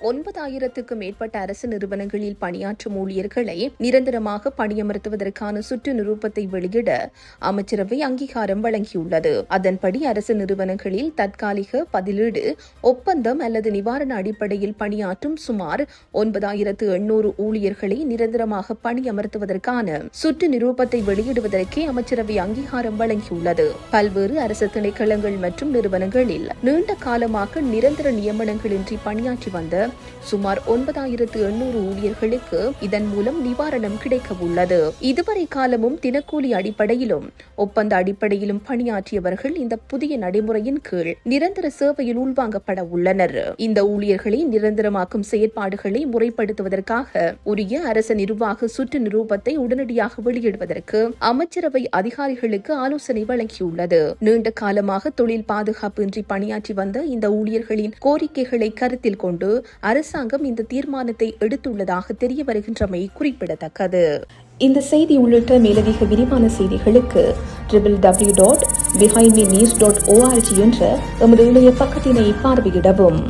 9,000க்கும் மேற்பட்ட அரசு நிறுவனங்களில் பணியாற்றும் ஊழியர்களை நிரந்தரமாக பணியமர்த்துவதற்கான சுற்று நிரூபத்தை வெளியிட அமைச்சரவை அங்கீகாரம் வழங்கியுள்ளது. அதன்படி அரசு நிறுவனங்களில் தற்காலிக பதிலீடு ஒப்பந்தம் அல்லது நிவாரண அடிப்படையில் பணியாற்றும் சுமார் 9,800 ஊழியர்களை நிரந்தரமாக பணியமர்த்துவதற்கான சுற்று நிரூபத்தை வெளியிடுவதற்கே அமைச்சரவை அங்கீகாரம் வழங்கியுள்ளது. பல்வேறு அரசு திணைக்களங்கள் மற்றும் நிறுவனங்களில் நீண்ட காலமாக நிரந்தர நியமனங்களின்றி பணியாற்றி வந்த சுமார் 9,800 ஊழியர்களுக்கு இதன் மூலம் நிவாரணம் கிடைக்க உள்ளது. இதுவரை காலமும் தினக்கூலி அடிப்படையிலும் ஒப்பந்த அடிப்படையிலும் பணியாற்றியவர்கள் இந்த புதிய நடைமுறையின் கீழ் நிரந்தர சேவையில் உள்வாங்கப்பட உள்ளனர். இந்த ஊழியர்களை நிரந்தரமாக்கும் செயற்பாடுகளை முறைப்படுத்துவதற்காக உரிய அரச நிர்வாக சுற்று நிரூபத்தை உடனடியாக வெளியிடுவதற்கு அமைச்சரவை அதிகாரிகளுக்கு ஆலோசனை வழங்கியுள்ளது. நீண்ட காலமாக தொழில் பாதுகாப்பு இன்றி பணியாற்றி வந்த இந்த ஊழியர்களின் கோரிக்கைகளை கருத்தில் கொண்டு அரசாங்கம் இந்த தீர்மானத்தை எடுத்துள்ளதாக தெரிய வருகின்றமை குறிப்பிடத்தக்கது. இந்த செய்தி உள்ளிட்ட மேலதிக விரிவான செய்திகளுக்கு www.behindmenews.org என்ற எமது இணைய பக்கத்தினை பார்வையிடவும்.